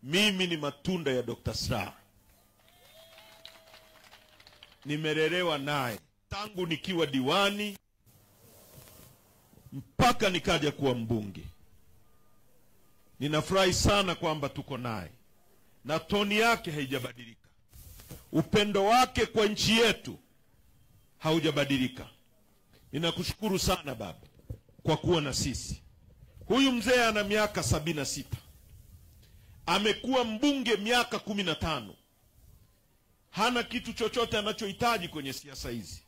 Mimi ni matunda ya Dr. Slaa. Nimelelewa naye tangu nikiwa diwani mpaka nikaja kuwa mbunge. Ninafurahi sana kwamba tuko naye na toni yake haijabadilika. Upendo wake kwa nchi yetu haujabadilika. Ninakushukuru sana baba kwa kuwa na sisi. Huyu mzee ana miaka 76. Amekuwa mbunge miaka 15. Hana kitu chochote anachohitaji kwenye siasa hizi.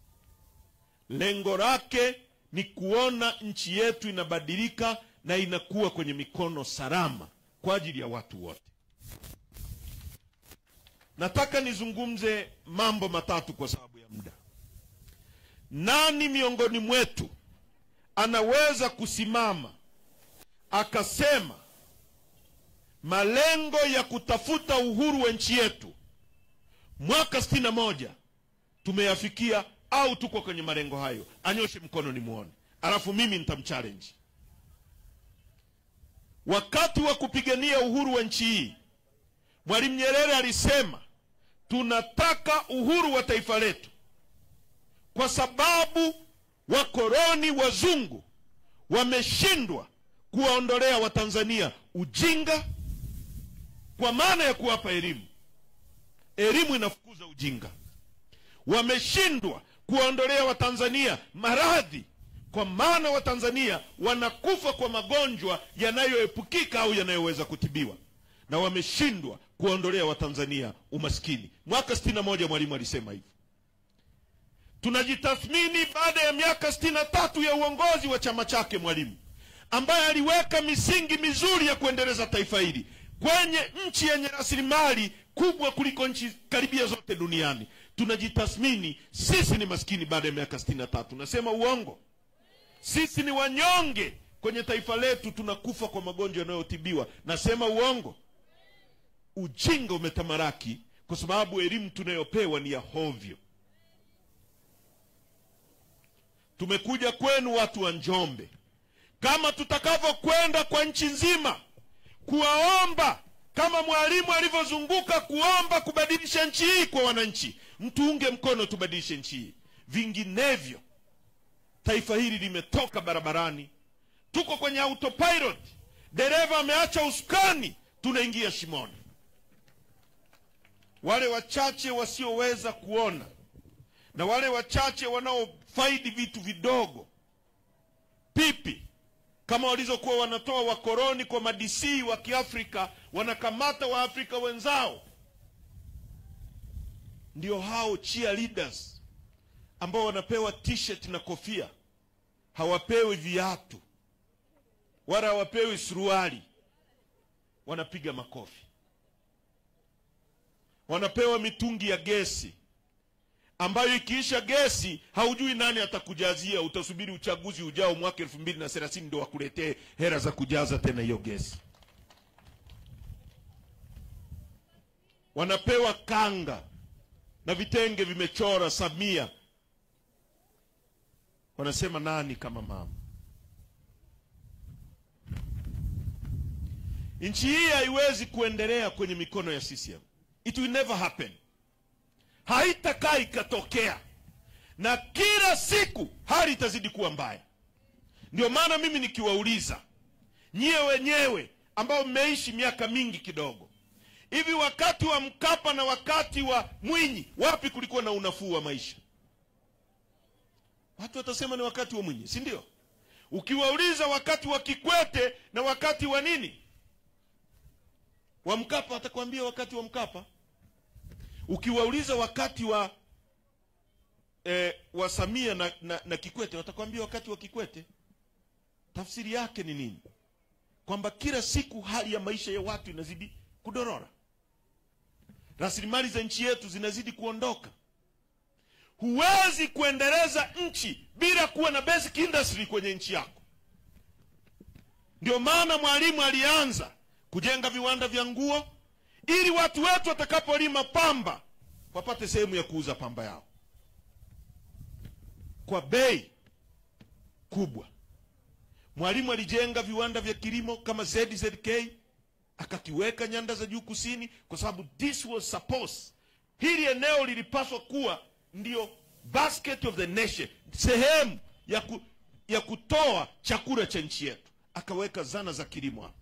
Lengo lake ni kuona nchi yetu inabadilika na inakuwa kwenye mikono salama kwa ajili ya watu wote. Nataka nizungumze mambo matatu kwa sababu ya muda. Nani miongoni mwetu anaweza kusimama akasema malengo ya kutafuta uhuru wa nchi yetu mwaka 61 tumeyafikia au tuko kwenye malengo hayo? Anyoshe mkono nimuone. Alafu mimi nitamchallenge. Wakati wa kupigania uhuru wa nchi hii, Mwalimu Nyerere alisema tunataka uhuru wa taifa letu kwa sababu wakoloni wazungu wameshindwa kuwaondolea Watanzania ujinga kwa maana ya kuwapa elimu. Elimu inafukuza ujinga. Wameshindwa kuwaondolea Watanzania maradhi kwa maana Watanzania wanakufa kwa magonjwa yanayoepukika au yanayoweza kutibiwa. Na wameshindwa kuwaondolea Watanzania umaskini. Mwaka 61 Mwalimu alisema hivyo. Tunajitathmini baada ya miaka 63 ya uongozi wa chama chake Mwalimu, ambaye aliweka misingi mizuri ya kuendeleza taifa hili kwenye nchi yenye rasilimali kubwa kuliko nchi karibia zote duniani. Tunajitathmini, sisi ni maskini baada ya miaka 63. Nasema uongo? Sisi ni wanyonge kwenye taifa letu, tunakufa kwa magonjwa yanayotibiwa. Nasema uongo? Ujinga umetamaraki kwa sababu elimu tunayopewa ni ya hovyo. Tumekuja kwenu watu wa Njombe, kama tutakavyokwenda kwa nchi nzima kuwaomba, kama Mwalimu alivyozunguka kuomba kubadilisha nchi hii kwa wananchi, mtuunge mkono tubadilishe nchi hii. Vinginevyo taifa hili limetoka barabarani, tuko kwenye autopilot, dereva ameacha usukani, tunaingia shimoni. Wale wachache wasioweza kuona na wale wachache wanaofaidi vitu vidogo, pipi kama walizokuwa wanatoa wakoloni kwa madisi wa Kiafrika, wanakamata wa Afrika wenzao, ndio hao cheerleaders ambao wanapewa t-shirt na kofia, hawapewi viatu wala hawapewi suruali, wanapiga makofi. Wanapewa mitungi ya gesi ambayo ikiisha gesi haujui nani atakujazia. Utasubiri uchaguzi ujao mwaka 2030 ndio wakuletee hela za kujaza tena hiyo gesi. Wanapewa kanga na vitenge vimechora Samia. Wanasema nani kama mama? Nchi hii haiwezi kuendelea kwenye mikono ya CCM. It will never happen. Haitakaa ikatokea. Na kila siku hali itazidi kuwa mbaya. Ndio maana mimi nikiwauliza nyie wenyewe ambao mmeishi miaka mingi kidogo, hivi wakati wa Mkapa na wakati wa Mwinyi wapi kulikuwa na unafuu wa maisha? Watu watasema ni wakati wa Mwinyi, si ndio? Ukiwauliza wakati wa Kikwete na wakati wa nini, wa Mkapa, atakwambia wakati wa Mkapa. Ukiwauliza wakati wa Samia na Kikwete, watakwambia wakati wa Kikwete. Tafsiri yake ni nini? Kwamba kila siku hali ya maisha ya watu inazidi kudorora. Rasilimali za nchi yetu zinazidi kuondoka. Huwezi kuendeleza nchi bila kuwa na basic industry kwenye nchi yako. Ndio maana Mwalimu alianza kujenga viwanda vya nguo ili watu wetu watakapolima pamba wapate sehemu ya kuuza pamba yao kwa bei kubwa. Mwalimu alijenga viwanda vya kilimo kama ZZK, akakiweka nyanda za juu kusini, kwa sababu this was supposed, hili eneo lilipaswa kuwa ndio basket of the nation, sehemu ya kutoa chakula cha nchi yetu. Akaweka zana za kilimo hapo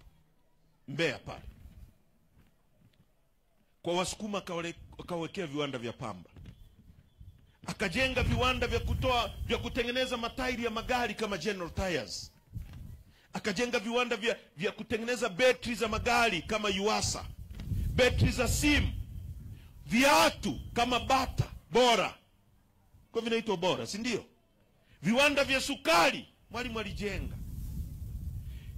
Mbeya pale. Kwa Wasukuma akawekea viwanda vya pamba. Akajenga viwanda vya kutengeneza matairi ya magari kama General Tires. Akajenga viwanda vya kutengeneza betri za magari kama Yuasa, betri za simu, viatu kama Bata, Bora. Kwa vinaitwa Bora, si ndio? Viwanda vya sukari Mwalimu alijenga.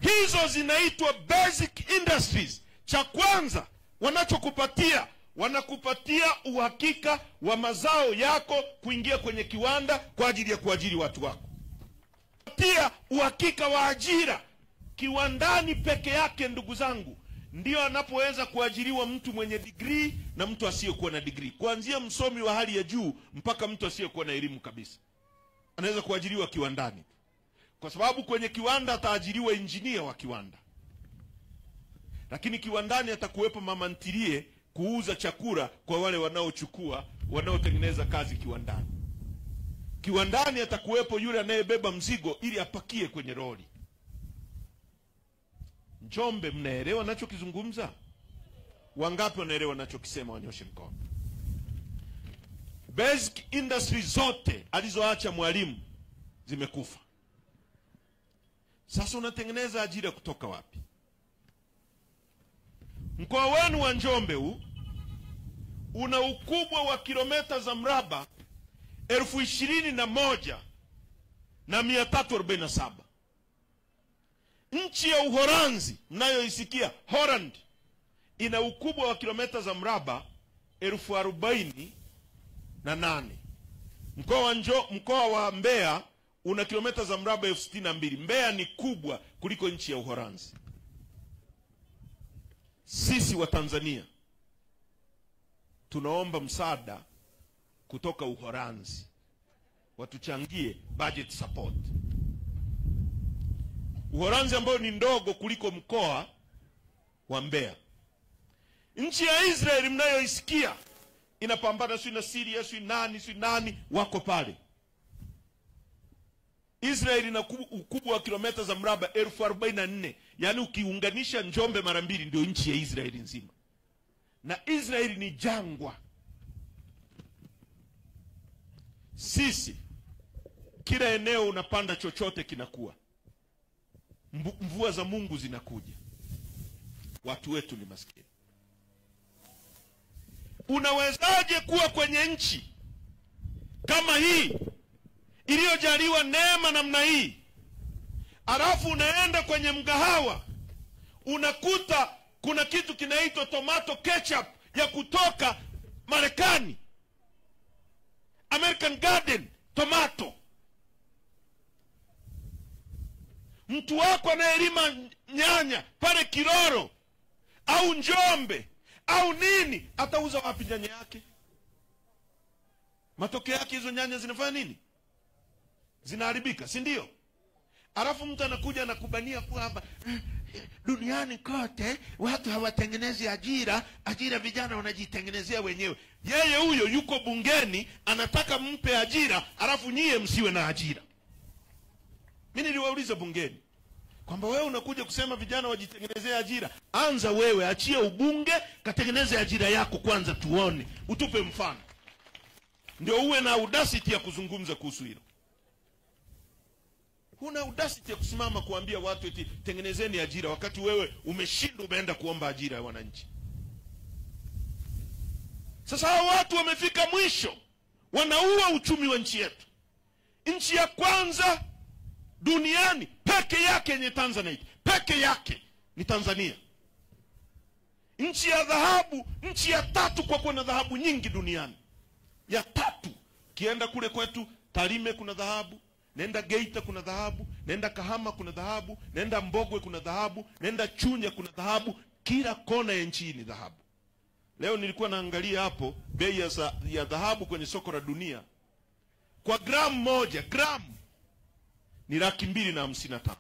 Hizo zinaitwa basic industries. Cha kwanza wanakupatia uhakika wa mazao yako kuingia kwenye kiwanda kwa ajili ya kuajiri watu wako. Pia uhakika wa ajira kiwandani peke yake, ndugu zangu, ndio anapoweza kuajiriwa mtu mwenye degree na mtu asiyekuwa na degree. Kuanzia msomi wa hali ya juu mpaka mtu asiyekuwa na elimu kabisa anaweza kuajiriwa kiwandani. Kwa sababu kwenye kiwanda ataajiriwa injinia wa kiwanda, lakini kiwandani atakuwepo mama ntilie kuuza chakula kwa wale wanaotengeneza kazi kiwandani. Kiwandani atakuwepo yule anayebeba mzigo ili apakie kwenye lori. Njombe, mnaelewa ninachokizungumza? Wangapi wanaelewa ninachokisema? Wanyoshe mkono. Basic industry zote alizoacha Mwalimu zimekufa. Sasa unatengeneza ajira kutoka wapi? Mkoa wenu wa Njombe huu una ukubwa wa kilomita za mraba 21,347. Nchi ya Uholanzi mnayoisikia Holland ina ukubwa wa kilomita za mraba 48,000. Mkoa wa Mbeya una kilomita za mraba 62,000. Mbeya ni kubwa kuliko nchi ya Uholanzi. Sisi wa Tanzania tunaomba msaada kutoka Uholanzi watuchangie budget support. Uholanzi ambayo ni ndogo kuliko mkoa wa Mbeya. Nchi ya Israeli mnayoisikia inapambana na Syria, nani wako pale. Israeli ina ukubwa wa kilomita za mraba 44,000. Yaani ukiunganisha Njombe mara mbili ndio nchi ya Israeli nzima. Na Israeli ni jangwa. Sisi kila eneo unapanda chochote kinakuwa. Mvua za Mungu zinakuja. Watu wetu ni maskini. Unawezaje kuwa kwenye nchi kama hii iliyojaliwa neema namna hii, alafu unaenda kwenye mgahawa unakuta kuna kitu kinaitwa tomato ketchup ya kutoka Marekani, American Garden tomato. Mtu wako anayelima nyanya pale Kiroro au Njombe au nini, atauza wapi nyanya yake? Matokeo yake hizo nyanya zinafanya nini? Zinaharibika, si ndio? Alafu mtu anakuja na kubania kwamba duniani kote watu hawatengenezi ajira, vijana wanajitengenezea wenyewe. Yeye huyo yuko bungeni anataka mpe ajira, alafu nyie msiwe na ajira. Mimi niliwauliza bungeni kwamba wewe unakuja kusema vijana wajitengenezea ajira. Anza wewe, achia ubunge, katengeneze ajira yako kwanza tuone, utupe mfano. Ndio uwe na audacity ya kuzungumza kuhusu hilo. Huna audacity ya kusimama kuambia watu eti tengenezeni ajira wakati wewe umeshindwa, umeenda kuomba ajira ya wananchi. Sasa hao watu wamefika mwisho, wanaua uchumi wa nchi yetu. Nchi ya kwanza duniani peke yake yenye Tanzanite, peke yake ni Tanzania. Nchi ya dhahabu, nchi ya 3 kwa kuwa na dhahabu nyingi duniani. Ya 3, kienda kule kwetu Tarime kuna dhahabu, nenda Geita kuna dhahabu, nenda Kahama kuna dhahabu, nenda Mbogwe kuna dhahabu, nenda Chunya kuna dhahabu, kila kona ya nchi ni dhahabu. Leo nilikuwa naangalia hapo bei ya dhahabu kwenye soko la dunia. Kwa gramu moja, gramu ni 255,000.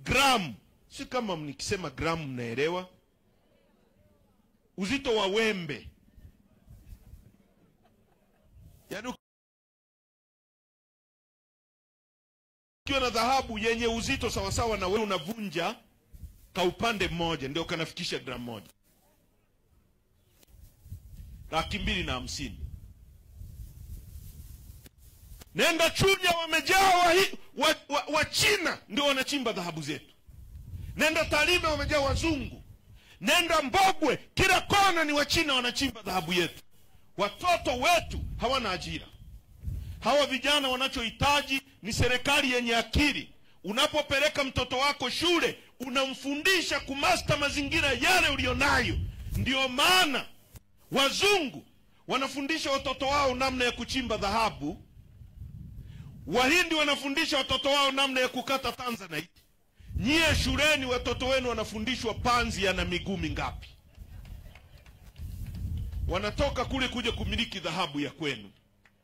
Gramu, si kama mnikisema gramu mnaelewa. uzito wa wembe. Yaani ukiwa na dhahabu yenye uzito sawasawa na wewe unavunja ka upande mmoja ndio kanafikisha gramu 1. 250,000. Nenda Chunya wamejaa wa China ndio wanachimba dhahabu zetu. Nenda Tarime wamejaa wazungu. Nenda Mbogwe kila kona ni wa China wanachimba dhahabu yetu. Watoto wetu hawana ajira. Hawa vijana wanachohitaji ni serikali yenye akili. Unapopeleka mtoto wako shule, unamfundisha kumasta mazingira yale ulionayo. Ndio maana wazungu wanafundisha watoto wao namna ya kuchimba dhahabu. Wahindi wanafundisha watoto wao namna ya kukata tanzanite. Nyie shuleni watoto wenu wanafundishwa panzi yana miguu mingapi. Wanatoka kule kuja kumiliki dhahabu ya kwenu.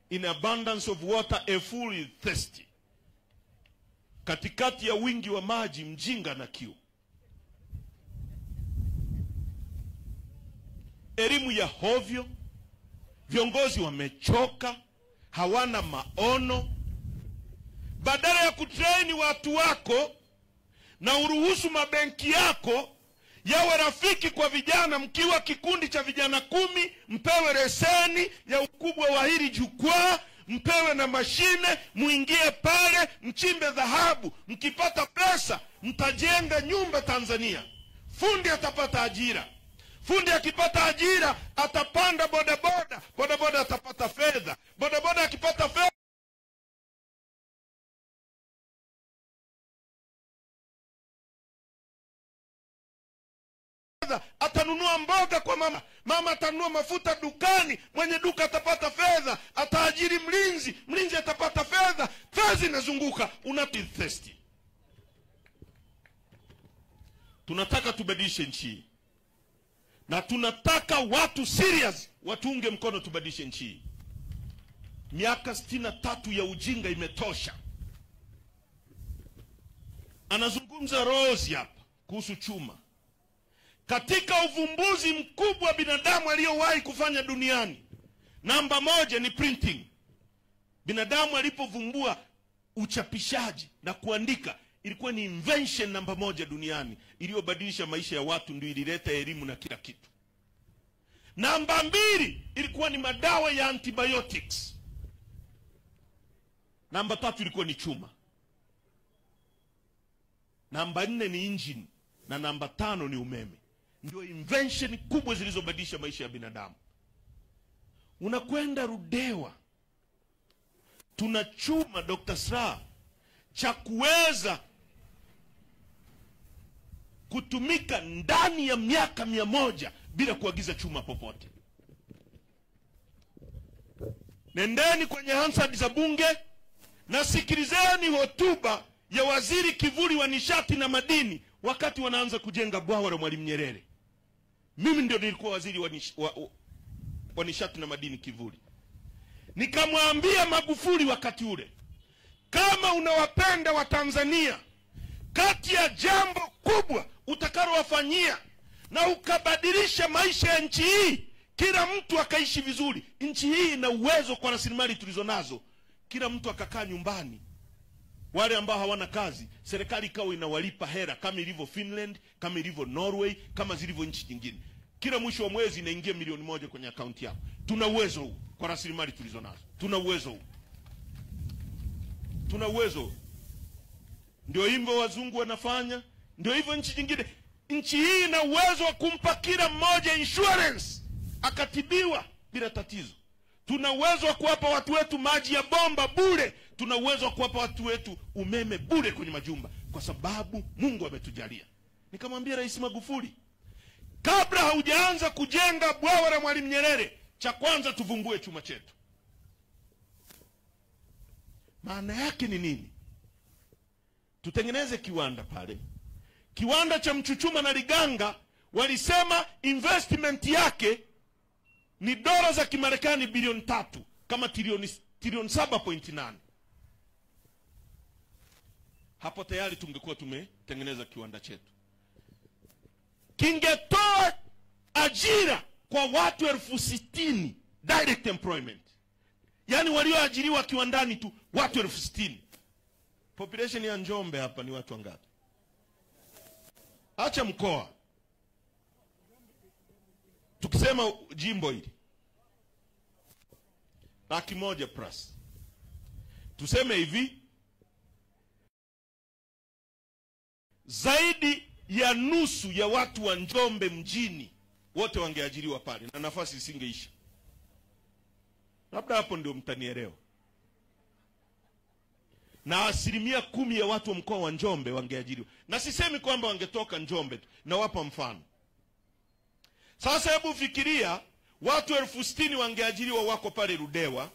In abundance of water a fool is thirsty. Katikati ya wingi wa maji mjinga na kiu. Elimu ya hovyo, viongozi wamechoka, hawana maono. Badala ya kutraini watu wako na uruhusu mabenki yako yawe rafiki kwa vijana, mkiwa kikundi cha vijana 10 mpewe leseni ya ukubwa wa hili jukwaa, mpewe na mashine, muingie pale mchimbe dhahabu. Mkipata pesa mtajenga nyumba Tanzania. Fundi atapata ajira. Fundi akipata ajira atapanda bodaboda. Bodaboda atapata fedha. Bodaboda akipata fedha atanunua mboga kwa mama. Mama atanunua mafuta dukani. Mwenye duka atapata fedha. Ataajiri mlinzi. Mlinzi atapata fedha. Fedha inazunguka. Thirsty. Tunataka tubadilishe nchi. Na tunataka watu serious watuunge mkono tubadilishe nchi. Miaka 63 ya ujinga imetosha. Anazungumza Rose hapa kuhusu chuma. Katika uvumbuzi mkubwa binadamu aliyowahi kufanya duniani, namba 1 ni printing. Binadamu alipovumbua uchapishaji na kuandika, ilikuwa ni invention namba 1 duniani iliyobadilisha maisha ya watu, ndio ilileta elimu na kila kitu. Namba 2 ilikuwa ni madawa ya antibiotics. Namba 3 ilikuwa ni chuma. Namba 4 ni engine na namba 5 ni umeme. Ndio invention kubwa zilizobadilisha maisha ya binadamu. Unakwenda Rudewa, tuna chuma Dr. Slaa cha kuweza kutumika ndani ya miaka 100 bila kuagiza chuma popote. Nendeni kwenye Hansard za bunge na sikilizeni hotuba ya waziri kivuli wa nishati na madini wakati wanaanza kujenga bwawa la Mwalimu Nyerere. Mimi ndio nilikuwa waziri wa nishati na madini kivuli. Nikamwambia Magufuli wakati ule, kama unawapenda wa Tanzania, kati ya jambo kubwa utakalowafanyia na ukabadilisha maisha ya nchi hii, kila mtu akaishi vizuri. Nchi hii ina uwezo kwa rasilimali tulizonazo. Kila mtu akakaa nyumbani. Wale ambao hawana kazi, serikali ikao inawalipa hera kama ilivyo Finland, kama ilivyo Norway, kama zilivyo nchi nyingine. Kila mwisho wa mwezi inaingia milioni 1 kwenye akaunti yako. Tuna uwezo huu kwa rasilimali tulizonazo. Tuna uwezo huu. Tuna uwezo. Ndio hivyo wazungu wanafanya, ndio hivyo nchi nyingine. Nchi hii ina uwezo wa kumpa kila mmoja insurance akatibiwa bila tatizo. Tuna uwezo wa kuwapa watu wetu maji ya bomba bure. Tuna uwezo wa kuwapa watu wetu umeme bure kwenye majumba, kwa sababu Mungu ametujalia. Nikamwambia Rais Magufuli, kabla haujaanza kujenga bwawa la Mwalimu Nyerere, cha kwanza tuvumbue chuma chetu. Maana yake ni nini? Tutengeneze kiwanda pale. Kiwanda cha Mchuchuma na Liganga walisema investment yake ni dola za Kimarekani bilioni 3, kama trilioni 7.8. Hapo tayari tungekuwa tumetengeneza kiwanda chetu. Kingetoa ajira kwa watu 60,000 direct employment. Yani walioajiriwa kiwandani tu watu 60,000. Population ya Njombe hapa ni watu wangapi? Acha mkoa. Tukisema jimbo hili 100,000 plus. Tuseme hivi, zaidi ya nusu ya watu wa Njombe mjini wote wangeajiriwa pale na nafasi isingeisha. Labda hapo ndio mtanielewa. Na 10% ya watu wa mkoa wa Njombe wangeajiriwa. Na sisemi kwamba wangetoka Njombe tu, nawapa mfano. Sasa hebu fikiria, watu 60,000 wangeajiriwa wako pale Ludewa.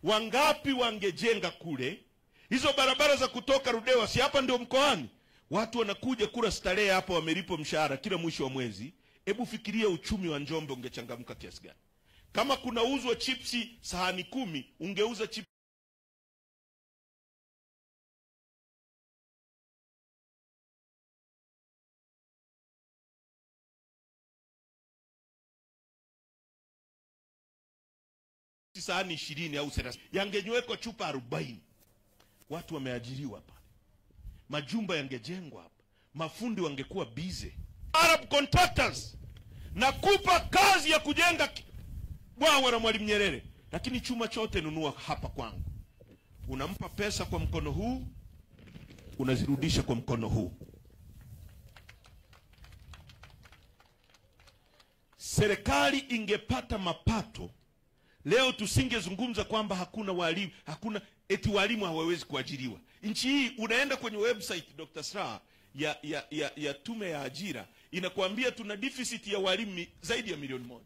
Wangapi wangejenga kule? Hizo barabara za kutoka Ludewa si hapa ndio mkoani? Watu wanakuja kula starehe hapa, wamelipo mshahara kila mwisho wa mwezi. Hebu fikiria uchumi wa Njombe ungechangamka kiasi gani. Kama kuna uzwa chipsi sahani 10, ungeuza chipsi sahani 20 au 30. Yangenywekwa chupa 40. Watu wameajiriwa pale. Majumba yangejengwa hapa. Mafundi wangekuwa busy. Arab contractors na kupa kazi ya kujenga bwawa la Mwalimu Nyerere, lakini chuma chote nunua hapa kwangu. Unampa pesa kwa mkono huu, unazirudisha kwa mkono huu. Serikali ingepata mapato, leo tusingezungumza kwamba hakuna walimu, eti walimu hawawezi kuajiriwa. Nchi hii unaenda kwenye website Dr. Slaa ya tume ya ajira, inakuambia tuna deficit ya walimu zaidi ya 1,000,000.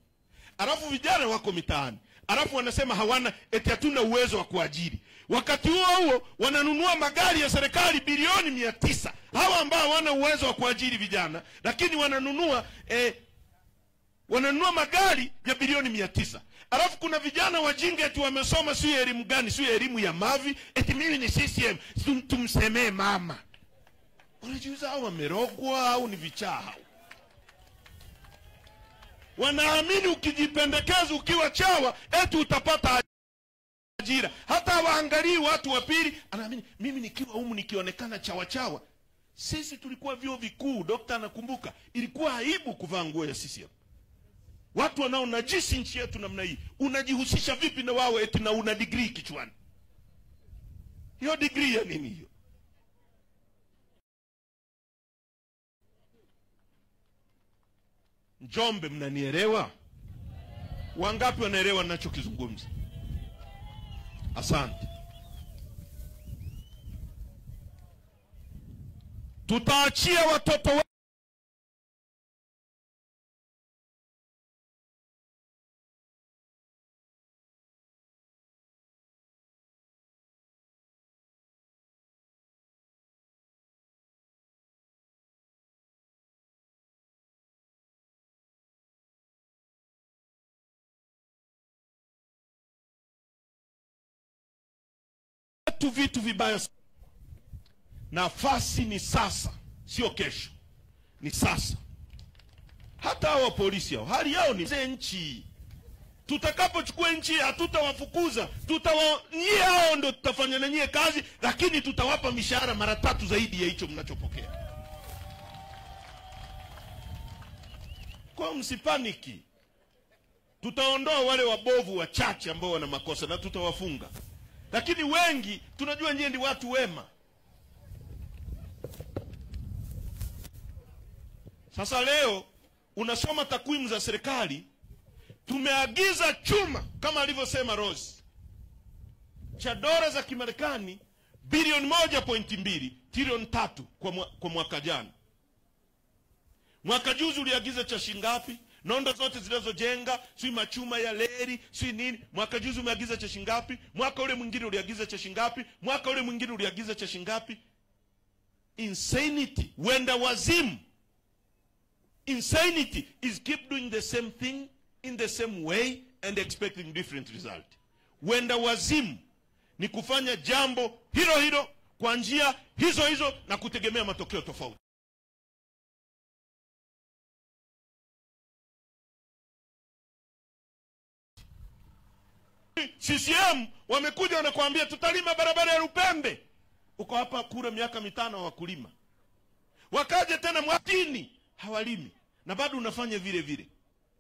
Alafu vijana wako mitaani. Alafu wanasema hawana, eti hatuna uwezo wa kuajiri. Wakati huo wananunua magari ya serikali bilioni 900. Hawa ambao hawana uwezo wa kuajiri vijana, lakini wananunua magari ya bilioni 900. Alafu kuna vijana wajinga eti wamesoma sio elimu gani, sio elimu ya mavi, eti mimi ni CCM, tumsemee mama. Unajiuliza hao wamerogwa au ni vichaa? Wanaamini ukijipendekeza ukiwa chawa eti utapata ajira. Hata waangalii watu wa pili, anaamini mimi nikiwa humu nikionekana chawa. Sisi tulikuwa vyuo vikuu, dokta anakumbuka, ilikuwa aibu kuvaa nguo ya CCM. Watu wanao najisi nchi yetu namna hii. Unajihusisha vipi na wao eti na una degree kichwani? Hiyo degree ya nini hiyo? Njombe mnanielewa? Wangapi wanaelewa ninachokizungumza? Asante. Tutaachia watoto vitu vibaya. Nafasi ni sasa, sio kesho. Ni sasa. Hata hao polisi hao, hali yao ni nchi. Tutakapochukua nchi hatutawafukuza. Nyie hao ndio tutafanya na nyie kazi, lakini tutawapa mishahara mara 3 zaidi ya hicho mnachopokea. Kwa msipaniki. Tutaondoa wale wabovu wachache ambao wana makosa na tutawafunga. Lakini wengi tunajua nyie ndi watu wema. Sasa leo unasoma takwimu za serikali, tumeagiza chuma kama alivyosema Rose cha dola za Kimarekani bilioni 1.2, trilioni 3 kwa mwaka jana. Mwaka juzi uliagiza cha shingapi? Nondo zote zinazojenga, sui machuma ya leri, sui nini, mwaka juzi umeagiza cha shingapi? Mwaka ule mwingine uliagiza cha shingapi? Mwaka ule mwingine uliagiza cha shingapi? Insanity, wenda wazimu. Insanity is keep doing the same thing in the same way and expecting different result. Wenda wazimu ni kufanya jambo hilo kwa njia hizo na kutegemea matokeo tofauti. CCM wamekuja wanakuambia tutalima barabara ya Lupembe. Uko hapa kura miaka 5 wakulima. Wakaje tena Mwatini hawalimi na bado unafanya vile vile.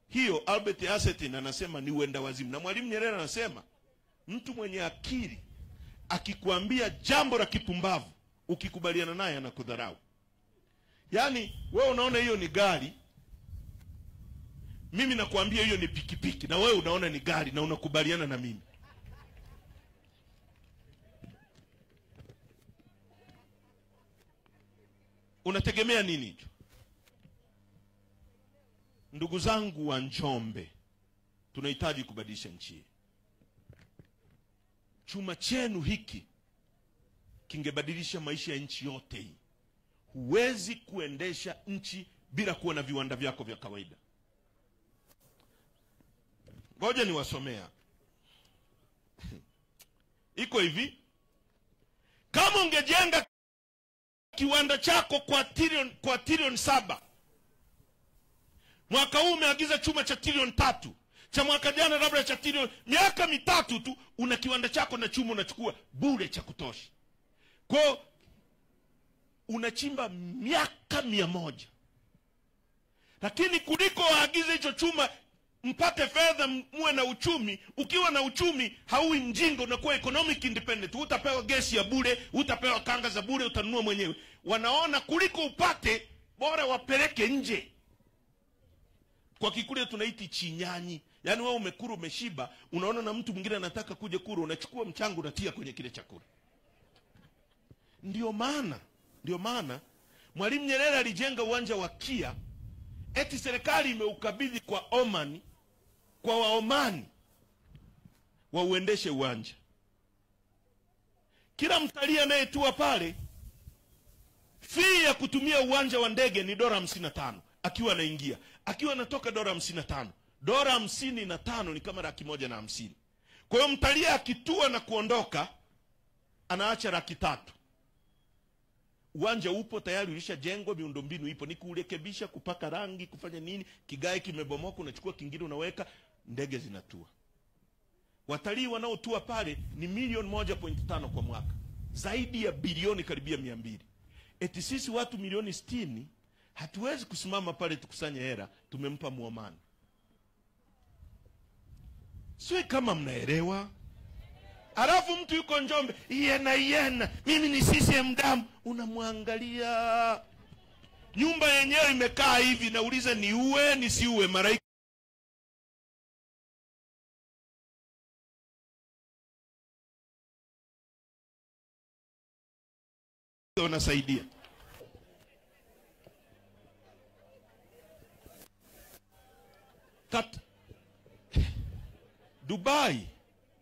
Hiyo Albert Einstein anasema ni uenda wazimu, na Mwalimu Nyerere anasema mtu mwenye akili akikwambia jambo la kipumbavu ukikubaliana naye anakudharau. Yaani wewe unaona hiyo ni gari, mimi nakwambia hiyo ni pikipiki, na wewe unaona ni gari na unakubaliana na mimi. Unategemea nini hicho? Ndugu zangu wa Njombe, tunahitaji kubadilisha nchi. Chuma chenu hiki kingebadilisha maisha ya nchi yote hii. Huwezi kuendesha nchi bila kuwa na viwanda vyako vya kawaida. Ngoja niwasomea. Iko hivi: kama ungejenga kiwanda chako kwa trilioni 7, mwaka huu umeagiza chuma cha trilioni 3, cha mwaka jana labda cha trilioni, miaka 3 tu una kiwanda chako na chuma unachukua bure cha kutosha. Kwa unachimba miaka 100. Lakini kuliko waagize hicho chuma mpate fedha muwe na uchumi. Ukiwa na uchumi haui mjinga, unakuwa economic independent. Utapewa gesi ya bure, utapewa kanga za bure, utanunua mwenyewe. Wanaona kuliko upate bora wapeleke nje. Kwa Kikuria tunaiti chinyanyi. Yaani wewe umekuru umeshiba, unaona na mtu mwingine anataka kuja kuru, unachukua mchanga unatia kwenye kile chakula. Ndio maana Mwalimu Nyerere alijenga uwanja wa Kia, eti serikali imeukabidhi kwa Oman, kwa Waomani wauendeshe uwanja. Kila mtalii anayetua pale, fee ya kutumia uwanja wa ndege ni $55 akiwa anaingia. Akiwa anatoka $55. $55 ni kama $150. Kwa hiyo mtalii akitua na kuondoka anaacha $300. Uwanja upo tayari, ulishajengwa, miundombinu ipo, ni kurekebisha, kupaka rangi, kufanya nini. Kigae kimebomoka unachukua kingine unaweka, ndege zinatua. Watalii wanaotua pale ni 1.5 kwa mwaka, zaidi ya bilioni karibia 200. Eti sisi watu milioni 60 hatuwezi kusimama pale tukusanye hela, tumempa Muomani. Sio kama mnaelewa. Alafu mtu yuko Njombe, yena mimi ni CCM damu, unamwangalia. Nyumba yenyewe imekaa hivi, nauliza ni uwe nisiuwe, maraika wanasaidia.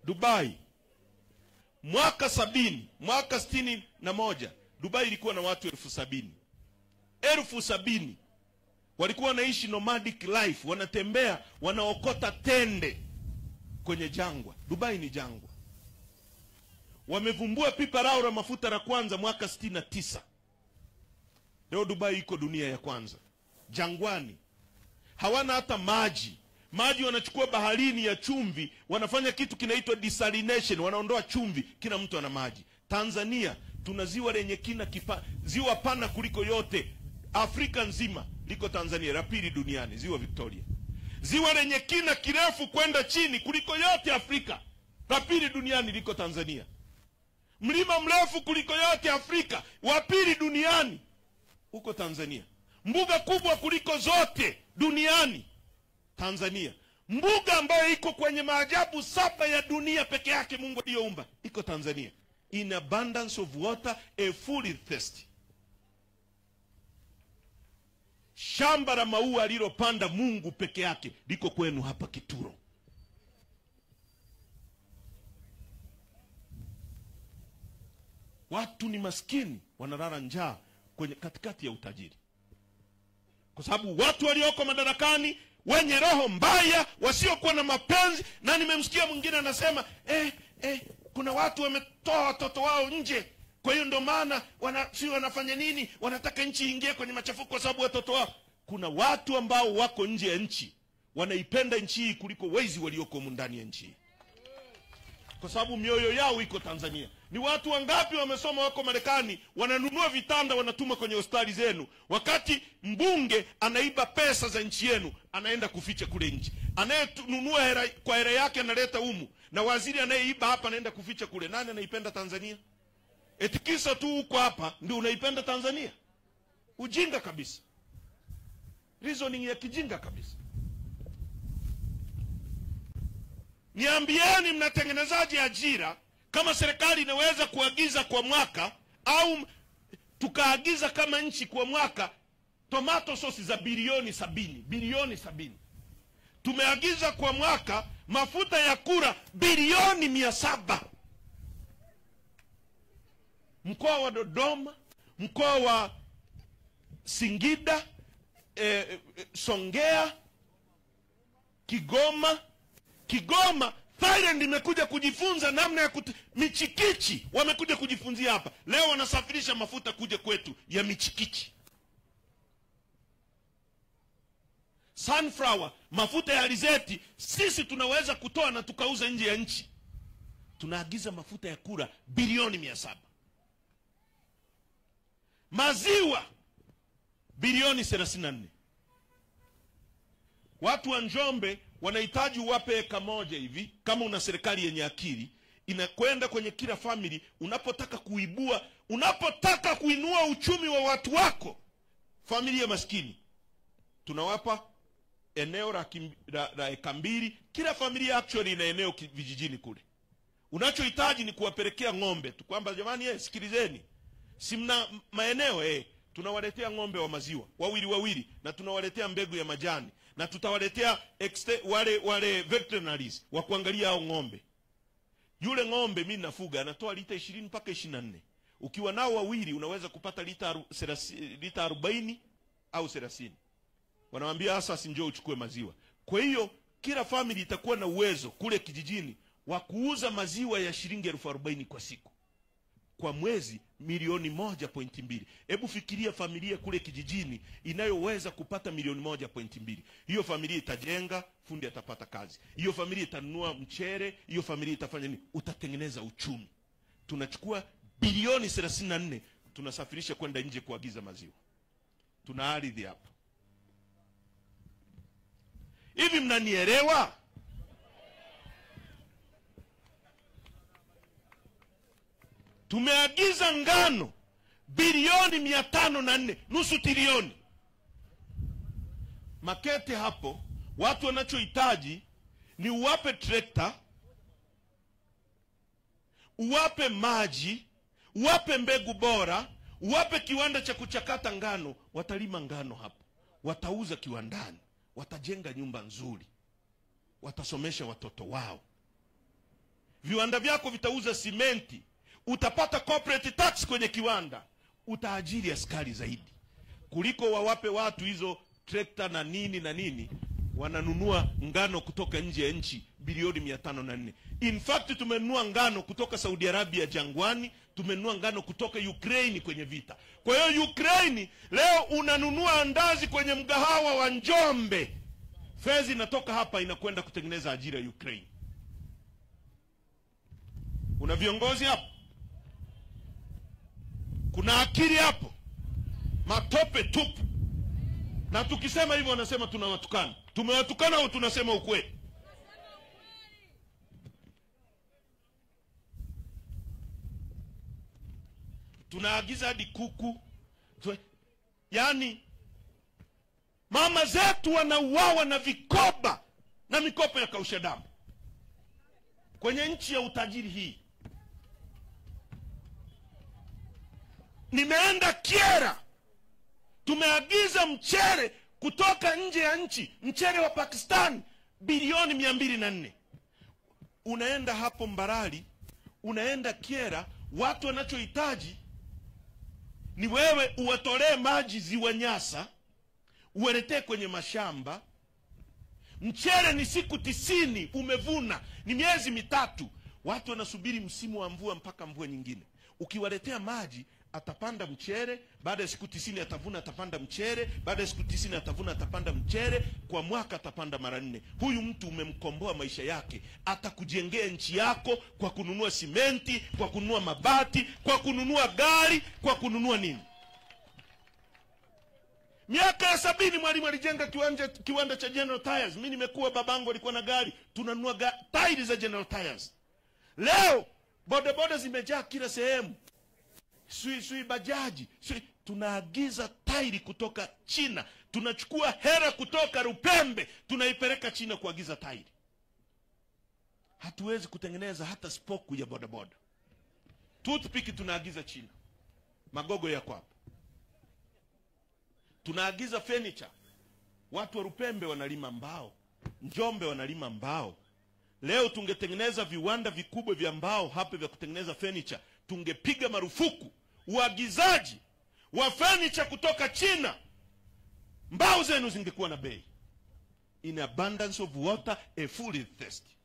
Dubai mwaka 61 Dubai ilikuwa na watu 70,000 walikuwa wanaishi nomadic life, wanatembea, wanaokota tende kwenye jangwa. Dubai ni jangwa. Wamevumbua pipa lao la mafuta la kwanza mwaka 69. Leo Dubai iko dunia ya kwanza. Jangwani. Hawana hata maji. Maji wanachukua baharini ya chumvi, wanafanya kitu kinaitwa desalination, wanaondoa chumvi, kila mtu ana maji. Tanzania tuna ziwa lenye kina ziwa pana kuliko yote Afrika nzima liko Tanzania, la pili duniani, ziwa Victoria. Ziwa lenye kina kirefu kwenda chini kuliko yote Afrika, la pili duniani liko Tanzania. Mlima mrefu kuliko yote Afrika, wa pili duniani uko Tanzania. Mbuga kubwa kuliko zote duniani, Tanzania. Mbuga ambayo iko kwenye maajabu 7 ya dunia peke yake Mungu aliyoumba iko Tanzania. In abundance of water, a fully thirsty. Shamba la maua alilopanda Mungu peke yake liko kwenu hapa Kituro. Watu ni maskini, wanalala njaa kwenye katikati ya utajiri. Kwa sababu watu walioko madarakani wenye roho mbaya, wasiokuwa na mapenzi. Na nimemsikia mwingine anasema kuna watu wametoa watoto wao nje, kwa hiyo ndio maana wanafanya nini, wanataka nchi ingie kwenye machafuko kwa sababu watoto wao. Kuna watu ambao wako nje ya nchi wanaipenda nchi hii kuliko wezi walioko ndani ya nchi. kwa sababu mioyo yao iko Tanzania. Ni watu wangapi wamesoma wako Marekani, wananunua vitanda wanatuma kwenye hospitali zenu, wakati mbunge anaiba pesa za nchi yenu anaenda kuficha kule nje. Anayenunua kwa hela yake analeta humu, na waziri anayeiba hapa anaenda kuficha kule. Nani anaipenda Tanzania? Eti kisa tu uko hapa ndio unaipenda Tanzania? Ujinga kabisa. Reasoning ya kijinga kabisa. Niambieni, mnatengenezaje ajira kama serikali inaweza kuagiza kwa mwaka, au tukaagiza kama nchi kwa mwaka tomato sauce za bilioni 70. Tumeagiza kwa mwaka mafuta ya kura bilioni 700. Mkoa wa Dodoma, mkoa wa Singida, Songea, Kigoma, Thailand imekuja kujifunza namna ya michikichi, wamekuja kujifunzia hapa. Leo wanasafirisha mafuta kuja kwetu ya michikichi. Sunflower, mafuta ya alizeti, sisi tunaweza kutoa na tukauza nje ya nchi. Tunaagiza mafuta ya kura bilioni 700. Maziwa bilioni 34. Watu wa Njombe wanahitaji uwape eka moja hivi, kama una serikali yenye akili, inakwenda kwenye kila family. Unapotaka kuinua uchumi wa watu wako, familia maskini, tunawapa eneo la eka 2. Kila familia actually ina eneo vijijini kule. Unachohitaji ni kuwapelekea ng'ombe tu, kwamba jamani, sikilizeni, si mna maeneo, tunawaletea ng'ombe wa maziwa wawili, na tunawaletea mbegu ya majani, na tutawaletea wale veterinaries wa kuangalia hao ng'ombe. Yule ng'ombe mimi nafuga anatoa lita 20 mpaka 24. Ukiwa nao wawili unaweza kupata lita 40 au 30. Wanamwambia sasa njoo uchukue maziwa. Kwa hiyo kila family itakuwa na uwezo kule kijijini wa kuuza maziwa ya shilingi 40,000 kwa siku. Kwa mwezi milioni 1.2. Hebu fikiria familia kule kijijini inayoweza kupata milioni 1.2. Hiyo familia itajenga, fundi atapata kazi. Hiyo familia itanunua mchere, hiyo familia itafanya nini? Utatengeneza uchumi. Tunachukua bilioni 34 tunasafirisha kwenda nje kuagiza maziwa. Tuna ardhi hapa. Hivi mnanielewa? Tumeagiza ngano bilioni 504, nusu trilioni. Makete hapo, watu wanachohitaji ni uwape trekta, uwape maji, uwape mbegu bora, uwape kiwanda cha kuchakata ngano. Watalima ngano hapo, watauza kiwandani, watajenga nyumba nzuri, watasomesha watoto wao. Viwanda vyako vitauza simenti, utapata corporate tax kwenye kiwanda, utaajiri askari zaidi kuliko wawape watu hizo trekta na nini wananunua ngano kutoka nje ya nchi bilioni 504. In fact tumenunua ngano kutoka Saudi Arabia jangwani, tumenunua ngano kutoka Ukraine kwenye vita. Kwa hiyo Ukraine leo unanunua andazi kwenye mgahawa wa Njombe, fedha inatoka hapa inakwenda kutengeneza ajira Ukraine. Una viongozi hapo, kuna akili hapo, matope tupu. Na tukisema hivyo wanasema tunawatukana. Tumewatukana au tunasema ukweli? Tunaagiza hadi kuku. Yaani mama zetu wanauawa na vikoba na mikopo ya kausha damu kwenye nchi ya utajiri hii. Nimeenda Kiera, tumeagiza mchere kutoka nje ya nchi, mchere wa Pakistan bilioni 204. Unaenda hapo Mbarali, unaenda Kiera, watu wanachohitaji ni wewe uwatolee maji ziwa Nyasa, uwaletee kwenye mashamba. Mchere ni siku 90 umevuna, ni miezi 3. Watu wanasubiri msimu wa mvua mpaka mvua nyingine. Ukiwaletea maji atapanda mchere, baada ya siku 90 atavuna atapanda mchere, baada ya siku 90 atavuna atapanda mchere, kwa mwaka atapanda mara 4. Huyu mtu umemkomboa maisha yake, atakujengea nchi yako kwa kununua simenti, kwa kununua mabati, kwa kununua gari, kwa kununua nini. Miaka ya 70 Mwalimu alijenga kiwanda cha General Tyres. Mimi nimekuwa, babangu alikuwa na gari, tunanunua tairi za General Tyres. Leo bodaboda zimejaa kila sehemu. Sui bajaji, tunaagiza tairi kutoka China. Tunachukua hera kutoka Rupembe, tunaipeleka China kuagiza tairi. Hatuwezi kutengeneza hata spoku ya bodaboda. Toothpick tunaagiza China. Magogo yako hapa. Tunaagiza furniture. Watu wa Rupembe wanalima mbao, Njombe wanalima mbao. Leo tungetengeneza viwanda vikubwa vya mbao hapa vya kutengeneza furniture. Tungepiga marufuku uagizaji wa furniture kutoka China. Mbao zenu zingekuwa na bei. In abundance of water, a fool is thirsty.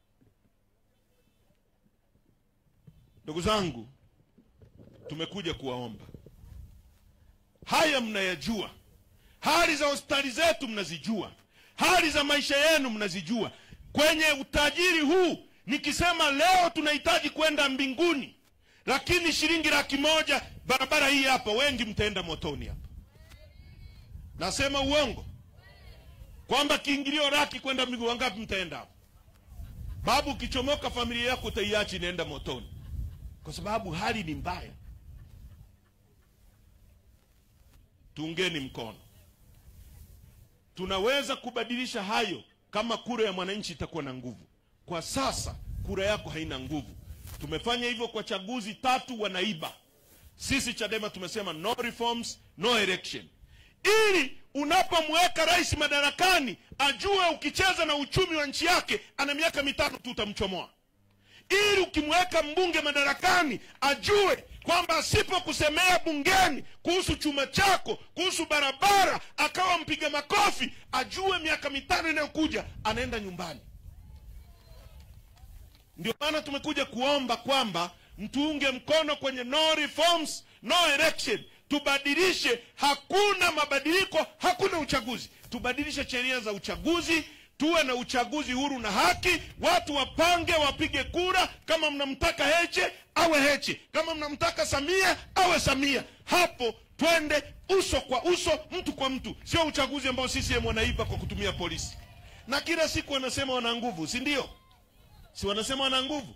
Ndugu zangu, tumekuja kuwaomba. Haya mnayajua. Hali za hospitali zetu mnazijua. Hali za maisha yenu mnazijua. Kwenye utajiri huu, nikisema leo tunahitaji kwenda mbinguni, lakini shilingi 100,000 barabara hii hapa, wengi mtaenda motoni hapa. Nasema uongo? Kwamba kiingilio laki kwenda mbinguni, wangapi mtaenda hapa? Babu, ukichomoka familia yako utaiacha inaenda motoni. Kwa sababu hali ni mbaya. Tuungeni mkono. Tunaweza kubadilisha hayo kama kura ya mwananchi itakuwa na nguvu. Kwa sasa kura yako haina nguvu. Tumefanya hivyo kwa chaguzi 3 wanaiba. Sisi Chadema tumesema no reforms, no election. Ili unapomweka rais madarakani, ajue ukicheza na uchumi wa nchi yake, ana miaka 5 tu utamchomoa. Ili ukimweka mbunge madarakani, ajue kwamba asipokusemea bungeni kuhusu chuma chako, kuhusu barabara, akawa mpiga makofi, ajue miaka 5 inayokuja anaenda nyumbani. Ndio maana tumekuja kuomba kwamba mtuunge mkono kwenye no reforms, no election. Tubadilishe, hakuna mabadiliko, hakuna uchaguzi. Tubadilishe sheria za uchaguzi, tuwe na uchaguzi huru na haki. Watu wapange, wapige kura. Kama mnamtaka Heche, awe Heche. Kama mnamtaka Samia, awe Samia. Hapo twende uso kwa uso, mtu kwa mtu. Sio uchaguzi ambao CCM wanaiba kwa kutumia polisi. Na kila siku wanasema wana nguvu, si ndio? Si wanasema wana nguvu?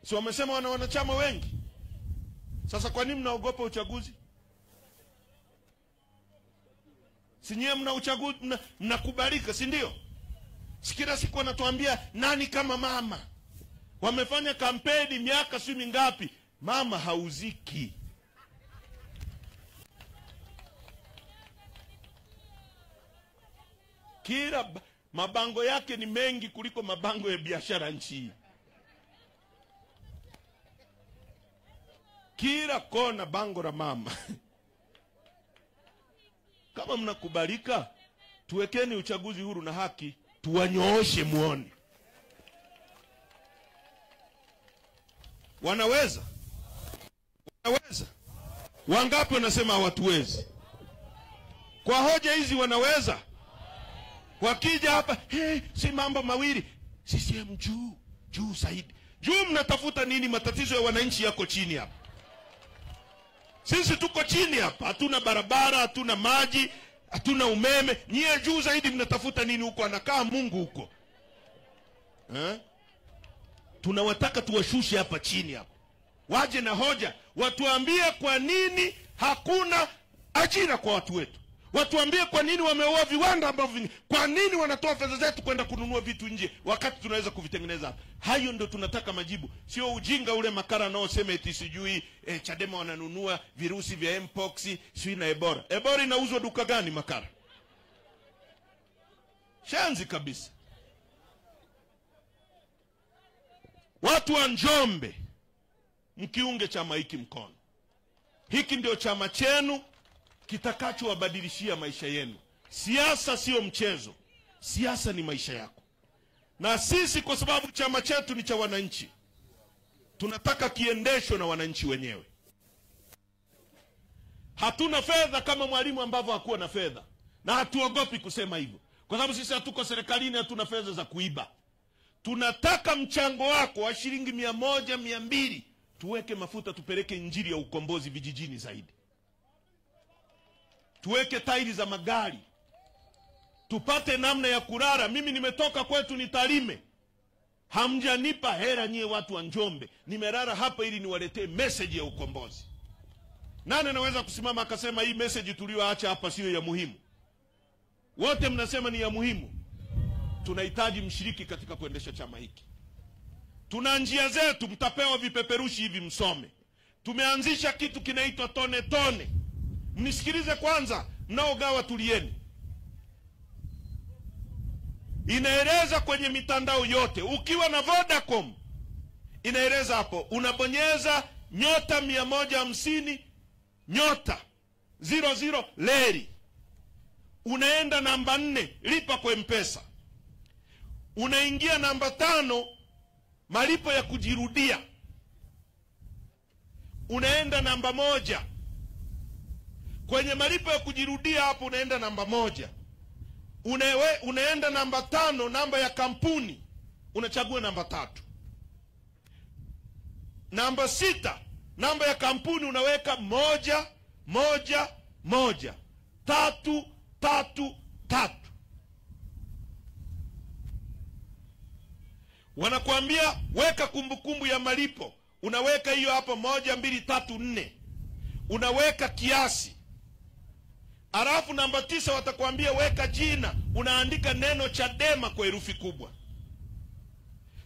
Si wamesema wana wanachama wengi? Sasa kwa nini mnaogopa uchaguzi? Si nyie mna uchaguzi, mnakubalika, si ndio? Kila siku wanatuambia nani kama mama. Wamefanya kampeni miaka si mingapi. Mama hauziki. Kila mabango yake ni mengi kuliko mabango ya biashara nchi. Kila kona bango la mama. Kama mnakubalika, tuwekeni uchaguzi huru na haki, tuwanyooshe muone. Wanaweza? Wanaweza? Wangapi wanasema hawatuwezi? Kwa hoja hizi wanaweza? Wakija hapa, si mambo mawili. CCM juu zaidi. Juu mnatafuta nini? Matatizo ya wananchi yako chini hapa. Sisi tuko chini hapa, hatuna barabara, hatuna maji, hatuna umeme. Nyie juu zaidi mnatafuta nini huko? Anakaa Mungu huko. Tunawataka tuwashushe hapa chini hapa. Waje na hoja, watuambie kwa nini hakuna ajira kwa watu wetu. Watuambie kwa nini wameoa viwanda ambavyo, kwa nini wanatoa fedha zetu kwenda kununua vitu nje wakati tunaweza kuvitengeneza hapa. Hayo ndio tunataka majibu. Sio ujinga ule makara nao sema eti sijui Chadema wananunua virusi vya Mpox, sio na Ebola. Ebola inauzwa duka gani makara? Shanzi kabisa. Watu wa Njombe, mkiunge chama hiki mkono. Hiki ndio chama chenu kitakacho wabadilishia maisha yenu. Siasa sio mchezo. Siasa ni maisha yako. Na sisi kwa sababu chama chetu ni cha wananchi, tunataka kiendeshwe na wananchi wenyewe. Hatuna fedha kama Mwalimu ambavyo hakuwa na fedha, na hatuogopi kusema hivyo, kwa sababu sisi hatuko serikalini, hatuna fedha za kuiba. Tunataka mchango wako wa shilingi 100, 200, tuweke mafuta, tupeleke injili ya ukombozi vijijini zaidi. Tuweke tairi za magari, tupate namna ya kulala. Mimi nimetoka kwetu ni Tarime, hamjanipa hela nyie watu wa Njombe, nimelala hapa ili niwaletee message ya ukombozi. Nani anaweza kusimama akasema hii message tulioacha hapa sio ya muhimu? Wote mnasema ni ya muhimu. Tunahitaji mshiriki katika kuendesha chama hiki. Tuna njia zetu, mtapewa vipeperushi hivi msome. Tumeanzisha kitu kinaitwa tone tone. Mnisikilize kwanza, mnaogawa tulieni. Inaeleza kwenye mitandao yote. Ukiwa na Vodacom, inaeleza hapo, unabonyeza *150 *00 leri. Unaenda namba 4, lipa kwa M-Pesa. Unaingia namba 5, malipo ya kujirudia. Unaenda namba 1. Kwenye malipo ya kujirudia hapo unaenda namba 1. Unaenda namba 5, namba ya kampuni. Unachagua namba 3. Namba 6, namba ya kampuni unaweka 1 1 1 3 3 3. Wanakuambia weka kumbukumbu ya malipo. Unaweka hiyo hapo 1 2 3 4. Unaweka kiasi. Alafu namba 9 watakwambia weka jina. Unaandika neno Chadema kwa herufi kubwa.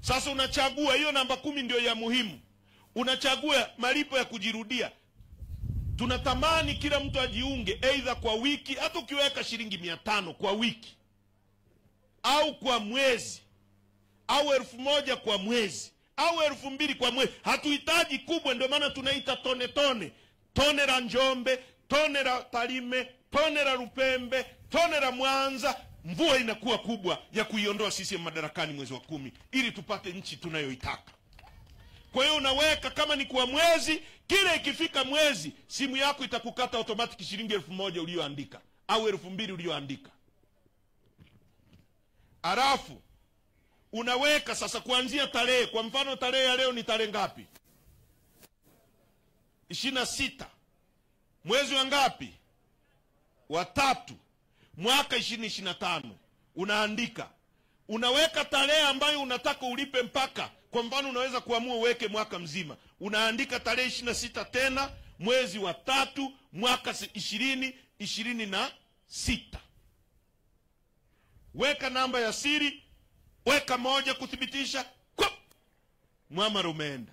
Sasa unachagua hiyo namba 10, ndio ya muhimu. Unachagua malipo ya kujirudia. Tunatamani kila mtu ajiunge either kwa wiki, hata ukiweka shilingi 500 kwa wiki, au kwa mwezi, au 1000 kwa mwezi, au 2000 kwa mwezi. Hatuhitaji kubwa, ndio maana tunaita tone tone. Tone la Njombe, tone la Tarime, tone la Lupembe, tone la Mwanza. Mvua inakuwa kubwa ya kuiondoa sisi madarakani mwezi wa 10 ili tupate nchi tunayoitaka. Kwa hiyo unaweka kama ni kwa mwezi, kile ikifika mwezi simu yako itakukata automatic shilingi 1000 uliyoandika au 2000 uliyoandika. Alafu unaweka sasa kuanzia tarehe. Kwa mfano tarehe ya leo ni tarehe ngapi? 26. Mwezi wa ngapi? Wa 3, mwaka 2025. Unaandika. Unaweka tarehe ambayo unataka ulipe mpaka. Kwa mfano unaweza kuamua uweke mwaka mzima. Unaandika tarehe 26 tena, mwezi wa 3, mwaka 2026. Weka namba ya siri, weka 1 kuthibitisha. Muamala umeenda.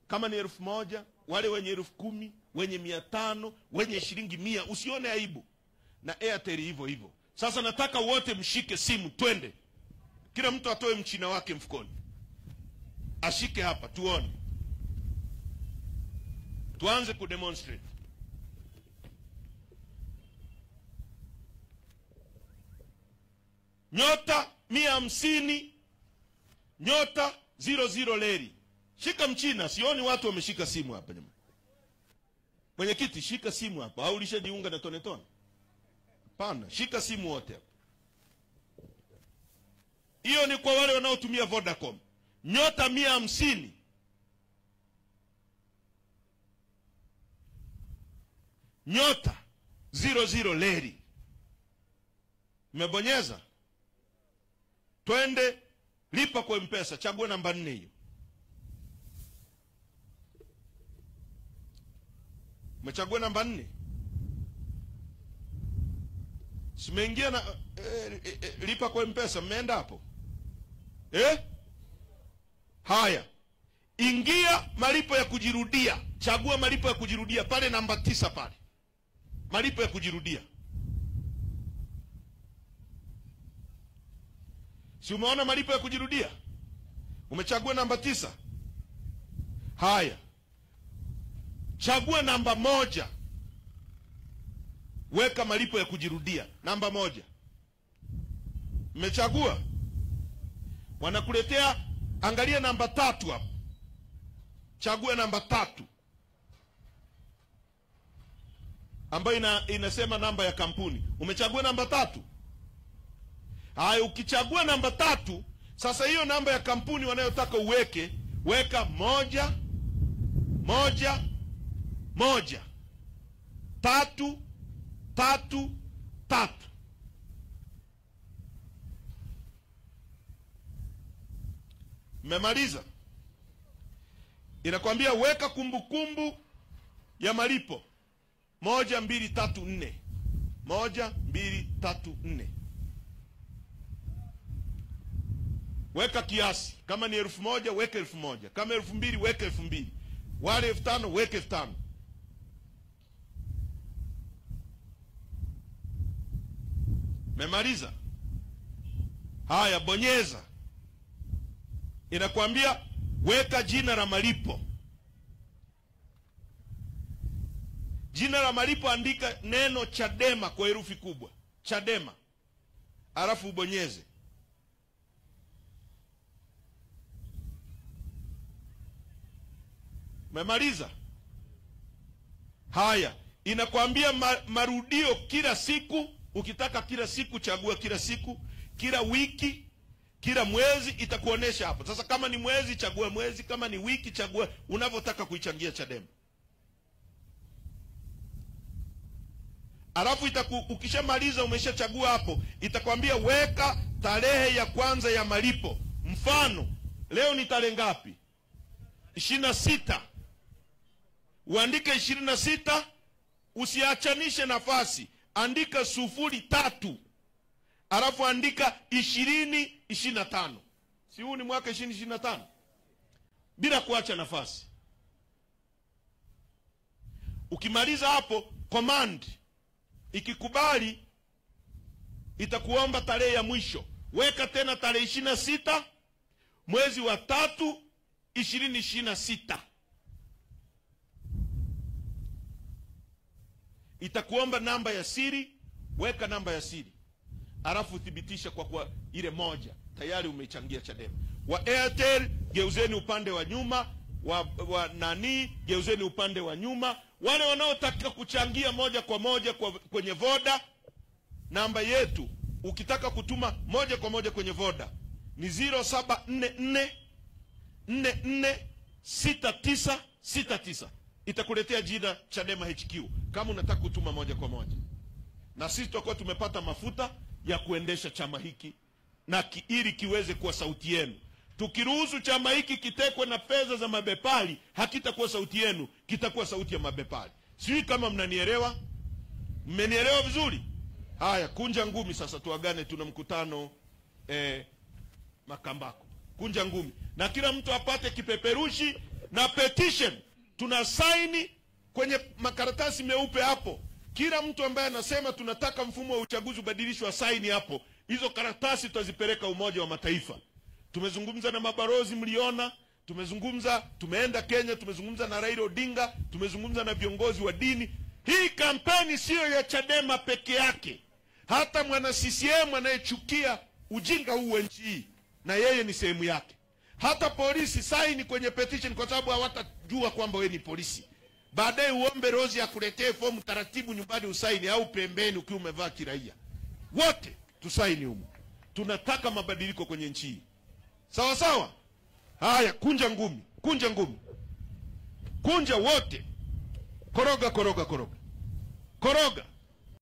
Kama ni 1000, wale wenye 10,000, wenye 500, wenye shilingi 100, usione aibu. Na Airtel hivyo hivyo. Sasa nataka wote mshike simu, twende. Kila mtu atoe mchina wake mfukoni. Ashike hapa tuone. Tuanze kudemonstrate. *150 *00 leri. Shika mchina, sioni watu wameshika simu hapa jamani. Mwenyekiti, shika simu hapa. Au ulishajiunga na tone tone? Hapana, shika simu wote hapa. Hiyo ni kwa wale wanaotumia Vodacom. *150 *00 leri. Umebonyeza? Twende lipa kwa M-Pesa, chagua namba 4 hiyo. Umechagua namba 4? Simeingia na lipa kwa M-Pesa, mmeenda hapo? Haya. Ingia malipo ya kujirudia. Chagua malipo ya kujirudia pale namba 9 pale. Malipo ya kujirudia. Si umeona malipo ya kujirudia? Umechagua namba 9. Haya. Chagua namba 1. Weka malipo ya kujirudia. Namba 1. Umechagua? Wanakuletea, angalia namba 3 hapo. Chagua namba 3. ambayo inasema namba ya kampuni. Umechagua namba 3. Haya, ukichagua namba 3, sasa hiyo namba ya kampuni wanayotaka uweke, weka 1 1 1 3 3 3. Mmemaliza? Inakwambia weka kumbukumbu ya malipo 1 2 3 4. 1 2 3 4. Weka kiasi. Kama ni 1000 weka 1000. Kama 2000 weka 2000. Wale 5000 weka 5000. Memaliza? Haya, bonyeza. Inakwambia weka jina la malipo. Jina la malipo, andika neno Chadema kwa herufi kubwa. Chadema. Alafu ubonyeze. Memaliza? Haya, inakwambia marudio kila siku. Ukitaka kila siku chagua kila siku, kila wiki, kila mwezi, itakuonesha hapo. Sasa kama ni mwezi chagua mwezi, kama ni wiki chagua unavyotaka kuichangia Chadema. Alafu ukishamaliza umeshachagua hapo, itakwambia weka tarehe ya kwanza ya malipo. Mfano, leo ni tarehe ngapi? 26. Uandike 26, usiachanishe nafasi. Andika 03. Alafu andika 2025. Si huu ni mwaka 2025? Bila kuacha nafasi. Ukimaliza hapo, command ikikubali itakuomba tarehe ya mwisho. Weka tena tarehe 26 mwezi wa 3 2026. Itakuomba namba ya siri, weka namba ya siri. Alafu thibitisha kwa ile 1. Tayari umechangia Chadema. Wa Airtel geuzeni upande wa nyuma, wa nani geuzeni upande wa nyuma. Wale wanaotaka kuchangia moja kwa moja kwenye Voda, namba yetu ukitaka kutuma moja kwa moja kwenye Voda ni 0744 44 6969. Itakuletea jina Chadema HQ kama unataka kutuma moja kwa moja. Na sisi tutakuwa tumepata mafuta ya kuendesha chama hiki na ili kiweze kuwa sauti yenu. Tukiruhusu chama hiki kitekwe na fedha za mabepari, hakitakuwa sauti yenu, kitakuwa sauti ya mabepari. Sijui kama mnanielewa? Mmenielewa vizuri? Haya, kunja ngumi sasa, tuagane, tuna mkutano Makambako. Kunja ngumi. Na kila mtu apate kipeperushi na petition. Tuna saini kwenye makaratasi meupe hapo. Kila mtu ambaye anasema tunataka mfumo wa uchaguzi ubadilishwe saini hapo. Hizo karatasi tutazipeleka Umoja wa Mataifa. Tumezungumza na mabalozi, mliona. Tumeenda Kenya, tumezungumza na Raila Odinga, tumezungumza na viongozi wa dini. Hii kampeni sio ya Chadema peke yake. Hata mwana CCM anayechukia ujinga huu wa nchi hii, na yeye ni sehemu yake. Hata polisi saini kwenye petition, kwa sababu hawatajua kwamba wewe ni polisi. Baadaye uombe Rozi akuletee fomu taratibu nyumbani usaini, au pembeni ukiwa umevaa kiraia. Wote tusaini huko. Tunataka mabadiliko kwenye nchi hii. Sawa sawa? Haya, kunja ngumi. Kunja ngumi. Kunja wote. Koroga koroga koroga. Koroga.